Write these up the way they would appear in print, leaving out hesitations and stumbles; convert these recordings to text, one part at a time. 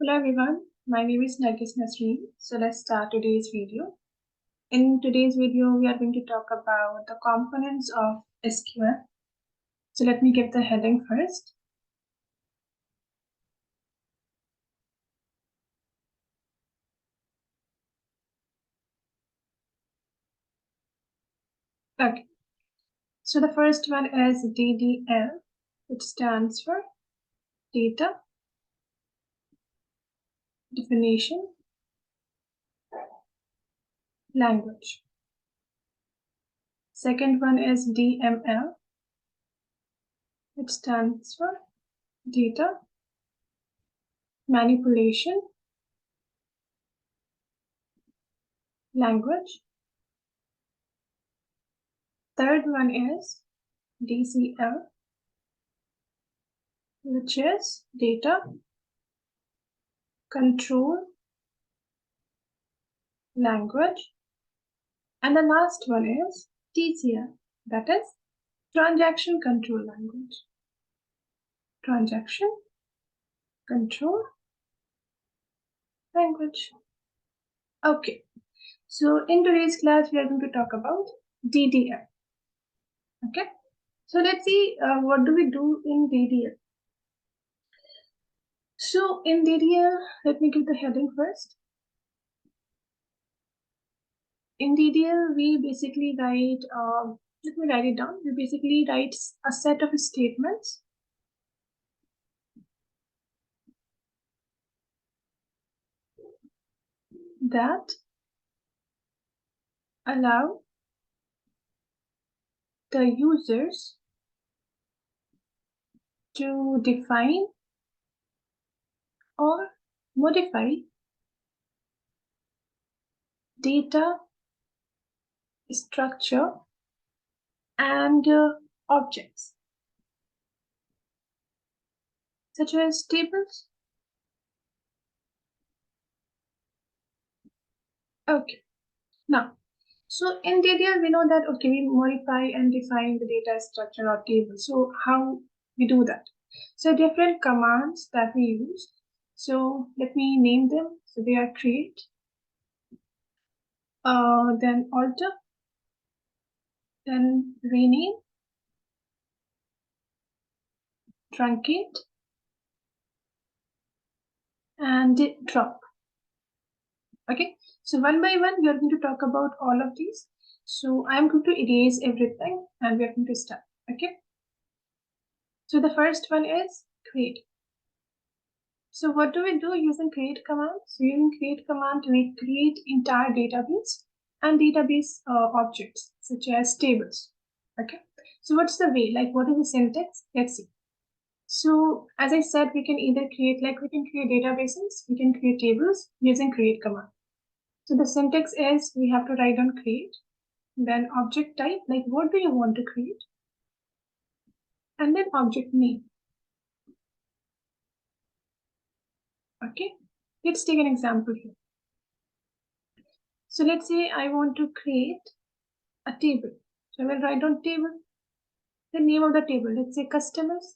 Hello everyone, my name is Nargis Nasreen. So let's start today's video. In today's video, we are going to talk about the components of SQL. So let me give the heading first. Okay, so the first one is DDL, which stands for Data Definition Language. Second one is DML, which stands for Data Manipulation Language. Third one is DCL, which is Data Control Language. And the last one is TCL, that is Transaction Control Language. Transaction Control Language. Okay, so in today's class, we are going to talk about DDL. Okay, so let's see what do we do in DDL. So in DDL, let me give the heading first. In DDL, we basically write, let me write it down. We basically write a set of statements that allow the users to define or modify data structure and objects such as tables. Okay, now, so in DDL we know that, okay, we modify and define the data structure or table. So how we do that? So different commands that we use. So let me name them. So they are create, then alter, then rename, truncate, and drop. Okay, so one by one we are going to talk about all of these. So I'm going to erase everything and we are going to start. Okay, so the first one is create. So what do we do using create command? So using create command, we create entire database and database objects such as tables. Okay, so what's the way, like what is the syntax? Let's see. So as I said, we can either create, like we can create databases, we can create tables using create command. So the syntax is we have to write down create, then object type, like what do you want to create, and then object name. Okay, let's take an example here. So let's say I want to create a table. So I will write down table, the name of the table, let's say customers.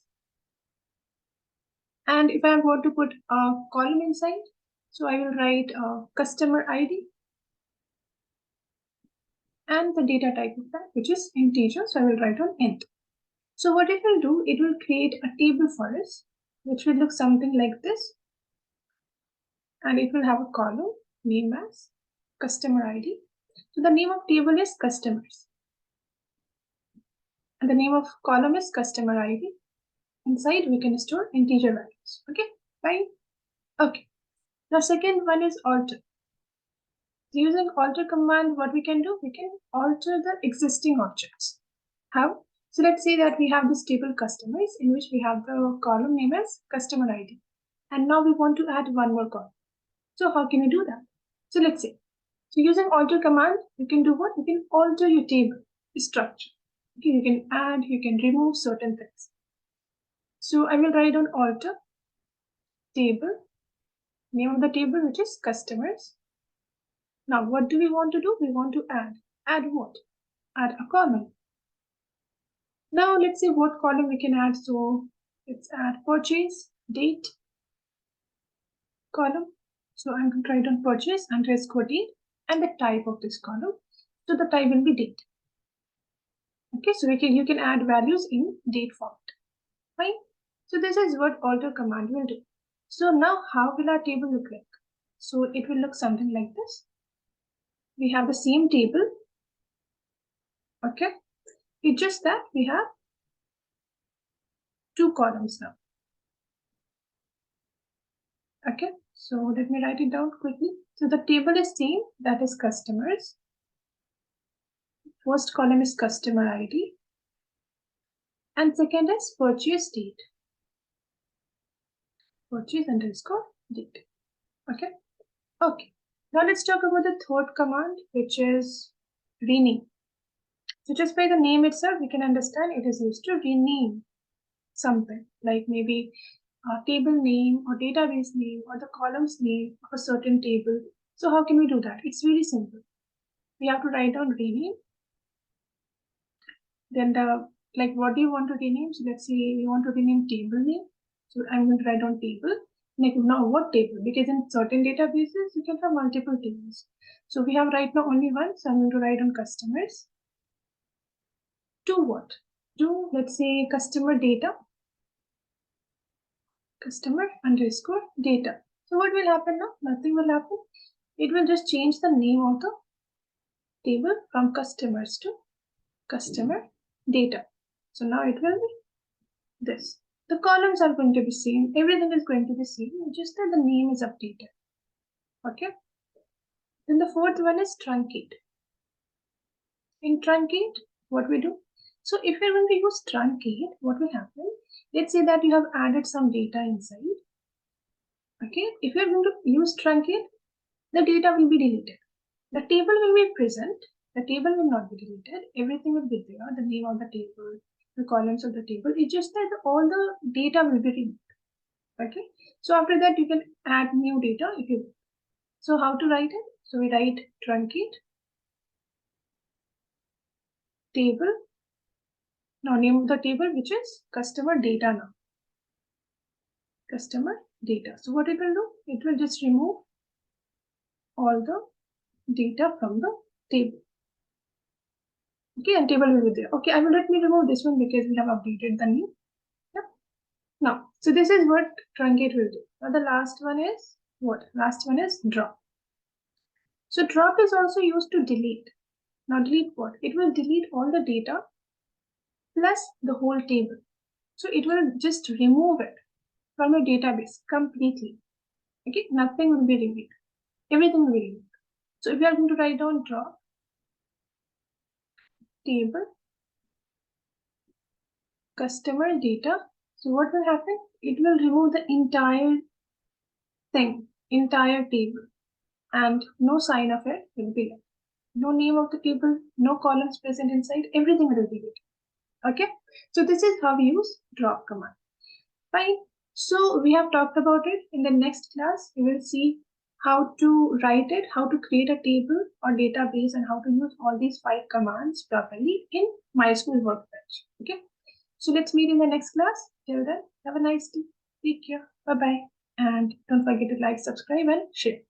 And if I want to put a column inside, so I will write customer ID and the data type of that, which is integer. So I will write on int. So what it will do, it will create a table for us, which will look something like this. And it will have a column named as customer ID. So the name of table is customers. And the name of column is customer ID. Inside we can store integer values. Okay, fine. Okay. Now second one is alter. Using alter command, what we can do, we can alter the existing objects. How? So let's say that we have this table customers in which we have the column name as customer ID. And now we want to add one more column. So how can we do that? So let's say, so using alter command, you can do what? You can alter your table structure. Okay, you can add, you can remove certain things. So I will write on alter table, name of the table, which is customers. Now, what do we want to do? We want to add. Add what? Add a column. Now, let's see what column we can add. So let's add purchase, date, column. So I'm going to write on purchase underscore date and the type of this column. So the type will be date. Okay, so you can add values in date font. Fine. So this is what alter command will do. So now how will our table look like? So it will look something like this. We have the same table. Okay. It's just that we have two columns now. Okay. So let me write it down quickly. So the table is same, that is customers. First column is customer ID. And second is purchase date. Purchase underscore date. Okay. Okay. Now let's talk about the third command, which is rename. So just by the name itself, we can understand it is used to rename something, like maybe a table name or database name or the columns name of a certain table. So how can we do that? It's really simple. We have to write down rename. Then like what do you want to rename? So let's say you want to rename table name. So I'm going to write down table. Like now what table? Because in certain databases, you can have multiple tables. So we have right now only one. So I'm going to write on customers. To what? To, let's say, customer data. Customer underscore data. So what will happen now? Nothing will happen. It will just change the name of the table from customers to customer data. So now it will be this. The columns are going to be same. Everything is going to be same. Just that the name is updated. Okay. Then the fourth one is truncate. In truncate, what we do? So if you're going to use truncate, what will happen? Let's say that you have added some data inside. Okay. If you're going to use truncate, the data will be deleted. The table will be present. The table will not be deleted. Everything will be there. The name of the table, the columns of the table. It's just that all the data will be removed. Okay. So after that, you can add new data if you want. So how to write it? So we write truncate table. Now name of the table, which is customer data now. Customer data. So what it will do? It will just remove all the data from the table. Okay, and table will be there. Okay, let me remove this one because we have updated the name. Yep. Now, so this is what truncate will do. Now the last one is what? Last one is drop. So drop is also used to delete. Now delete what? It will delete all the data plus the whole table. So it will just remove it from your database completely. Okay, nothing will be removed. Everything will be removed. So if you are going to write down drop table customer data, so what will happen? It will remove the entire thing, entire table, and no sign of it will be left. No name of the table, no columns present inside, everything will be there. Okay, so this is how we use drop command. Fine. So we have talked about it. In the next class, we will see how to write it, how to create a table or database, and how to use all these 5 commands properly in MySQL Workbench. Okay. So let's meet in the next class. Till then, have a nice day. Take care. Bye-bye. And don't forget to like, subscribe, and share.